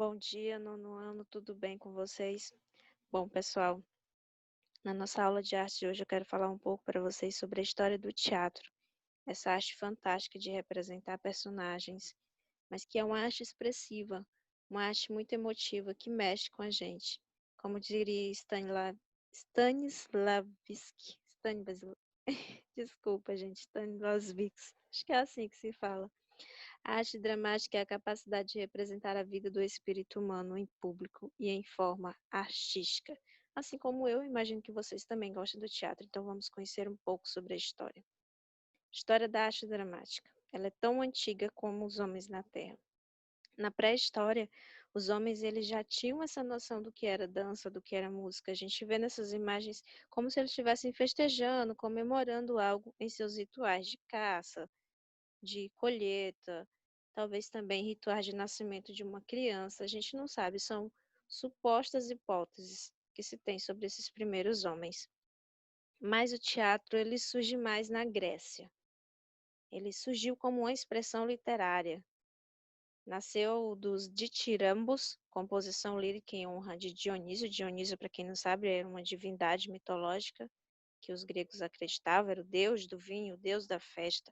Bom dia, nono ano, tudo bem com vocês? Bom, pessoal, na nossa aula de arte de hoje eu quero falar um pouco para vocês sobre a história do teatro, essa arte fantástica de representar personagens, mas que é uma arte expressiva, uma arte muito emotiva que mexe com a gente. Como diria Stanislavski, desculpa, gente, Stanislavski, acho que é assim que se fala. A arte dramática é a capacidade de representar a vida do espírito humano em público e em forma artística. Assim como eu, imagino que vocês também gostam do teatro, então vamos conhecer um pouco sobre a história. História da arte dramática. Ela é tão antiga como os homens na Terra. Na pré-história, os homens eles já tinham essa noção do que era dança, do que era música. A gente vê nessas imagens como se eles estivessem festejando, comemorando algo em seus rituais de caça, de colheita, talvez também rituais de nascimento de uma criança. A gente não sabe, são supostas hipóteses que se tem sobre esses primeiros homens. Mas o teatro ele surge mais na Grécia. Ele surgiu como uma expressão literária. Nasceu dos ditirambos, composição lírica em honra de Dionísio. Dionísio, para quem não sabe, era uma divindade mitológica que os gregos acreditavam, era o deus do vinho, o deus da festa.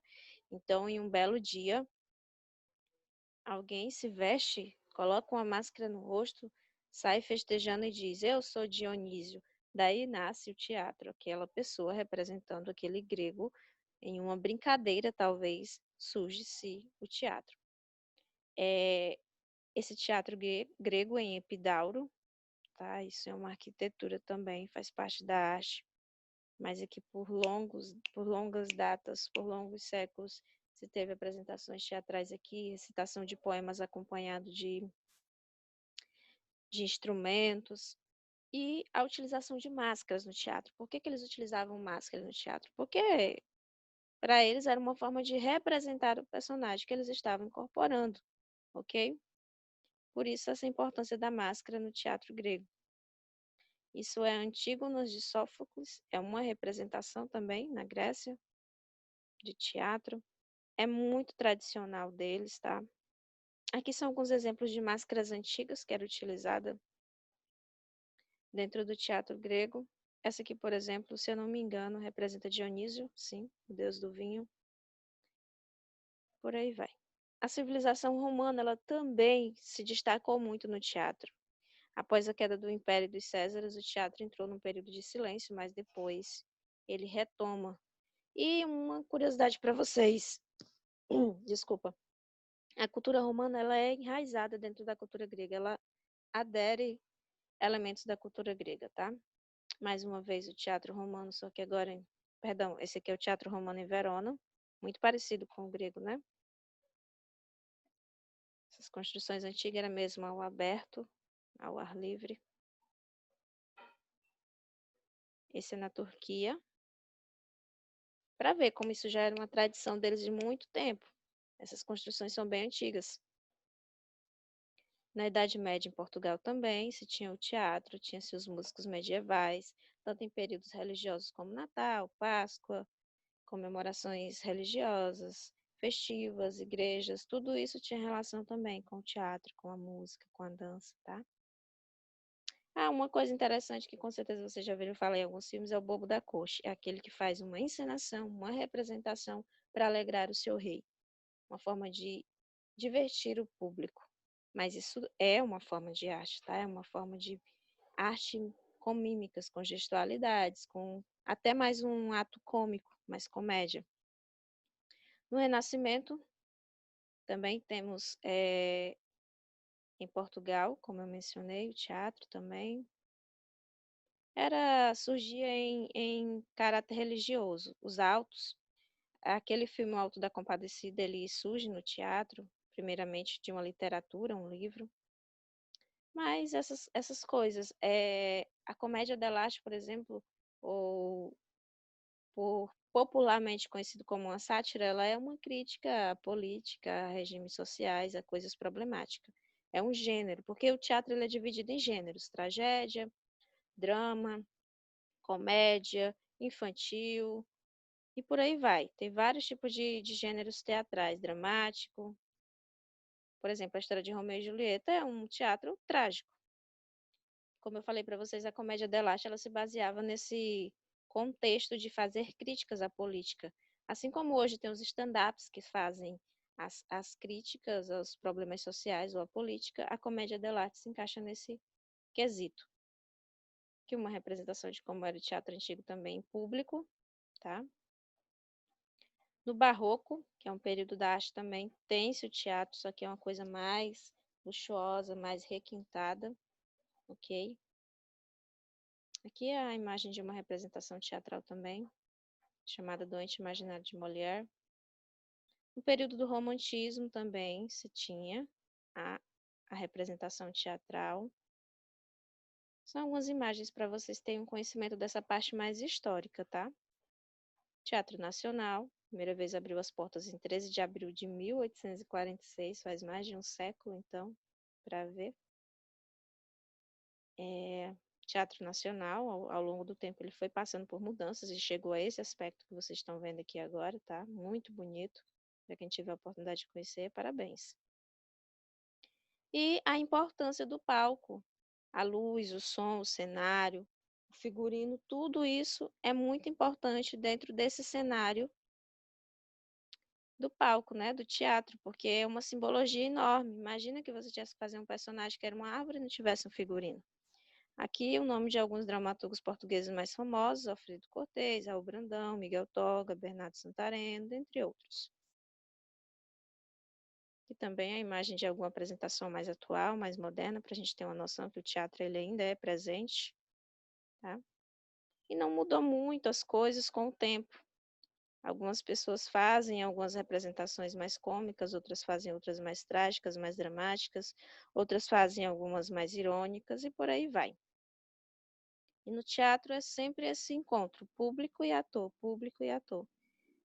Então, em um belo dia, alguém se veste, coloca uma máscara no rosto, sai festejando e diz: Eu sou Dionísio. Daí nasce o teatro, aquela pessoa representando aquele grego em uma brincadeira, talvez surge-se o teatro. É, esse teatro grego em Epidauro, tá? Isso é uma arquitetura também, faz parte da arte, mas aqui por longas datas, por longos séculos, se teve apresentações teatrais aqui, recitação de poemas acompanhado de instrumentos e a utilização de máscaras no teatro. Por que que eles utilizavam máscaras no teatro? Porque para eles era uma forma de representar o personagem que eles estavam incorporando, ok? Por isso essa importância da máscara no teatro grego. Isso é Antígonas de Sófocles, é uma representação também na Grécia de teatro. É muito tradicional deles, tá? Aqui são alguns exemplos de máscaras antigas que era utilizada dentro do teatro grego. Essa aqui, por exemplo, se eu não me engano, representa Dionísio, sim, o deus do vinho. Por aí vai. A civilização romana, ela também se destacou muito no teatro. Após a queda do Império dos Césares, o teatro entrou num período de silêncio, mas depois ele retoma. E uma curiosidade para vocês, desculpa, a cultura romana ela é enraizada dentro da cultura grega, ela adere elementos da cultura grega, tá? Mais uma vez o teatro romano, só que agora, perdão, esse aqui é o teatro romano em Verona, muito parecido com o grego, né? Essas construções antigas eram mesmo ao aberto, ao ar livre. Esse é na Turquia, para ver como isso já era uma tradição deles de muito tempo. Essas construções são bem antigas. Na Idade Média, em Portugal também, se tinha o teatro, tinha-se os músicos medievais, tanto em períodos religiosos como Natal, Páscoa, comemorações religiosas, festivas, igrejas, tudo isso tinha relação também com o teatro, com a música, com a dança, tá? Ah, uma coisa interessante que com certeza você já viu falar em alguns filmes é o Bobo da Corte, é aquele que faz uma encenação, uma representação para alegrar o seu rei, uma forma de divertir o público. Mas isso é uma forma de arte, tá? É uma forma de arte com mímicas, com gestualidades, com até mais um ato cômico, mais comédia. No Renascimento, também temos em Portugal, como eu mencionei, o teatro também. Surgia em caráter religioso. Os autos, aquele filme O Alto da Compadecida, ele surge no teatro, primeiramente de uma literatura, um livro. Mas essas coisas, a comédia dell'arte, por exemplo, ou por popularmente conhecido como uma sátira, ela é uma crítica à política, a regimes sociais, a coisas problemáticas. É um gênero, porque o teatro ele é dividido em gêneros: tragédia, drama, comédia, infantil e por aí vai. Tem vários tipos de gêneros teatrais: dramático, Por exemplo, a história de Romeu e Julieta é um teatro trágico. Como eu falei para vocês, a comédia dell'arte ela se baseava nesse contexto de fazer críticas à política. Assim como hoje tem os stand-ups que fazem as críticas aos problemas sociais ou à política, a comédia dell'arte se encaixa nesse quesito. Que uma representação de como era o teatro antigo também em público, tá? No Barroco, que é um período da arte também, tem-se o teatro, só que é uma coisa mais luxuosa, mais requintada, ok? Aqui é a imagem de uma representação teatral também, chamada Doente Imaginário de Molière. No período do Romantismo também se tinha a, a representação teatral. São algumas imagens para vocês terem um conhecimento dessa parte mais histórica, tá? Teatro Nacional, primeira vez abriu as portas em 13 de abril de 1846, faz mais de um século, então, para ver. Teatro Nacional, ao longo do tempo, ele foi passando por mudanças e chegou a esse aspecto que vocês estão vendo aqui agora, tá? Muito bonito. Para quem tiver a oportunidade de conhecer, parabéns. E a importância do palco, a luz, o som, o cenário, o figurino, tudo isso é muito importante dentro desse cenário do palco, né, do teatro, porque é uma simbologia enorme. Imagina que você tivesse que fazer um personagem que era uma árvore e não tivesse um figurino. Aqui o nome de alguns dramaturgos portugueses mais famosos, Alfredo Cortez, Raul Brandão, Miguel Toga, Bernardo Santareno, dentre outros. E também a imagem de alguma apresentação mais atual, mais moderna, para a gente ter uma noção que o teatro ele ainda é presente, tá? E não mudou muito as coisas com o tempo. Algumas pessoas fazem algumas representações mais cômicas, outras fazem outras mais trágicas, mais dramáticas, outras fazem algumas mais irônicas e por aí vai. E no teatro é sempre esse encontro, público e ator, público e ator.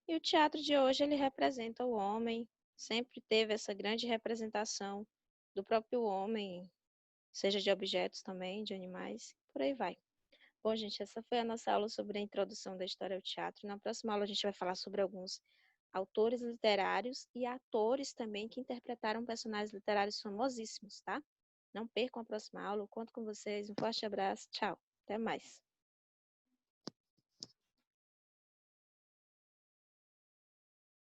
E o teatro de hoje, ele representa o homem, sempre teve essa grande representação do próprio homem, seja de objetos também, de animais, por aí vai. Bom, gente, essa foi a nossa aula sobre a introdução da história ao teatro. Na próxima aula a gente vai falar sobre alguns autores literários e atores também que interpretaram personagens literários famosíssimos, tá? Não percam a próxima aula, eu conto com vocês. Um forte abraço, tchau, até mais.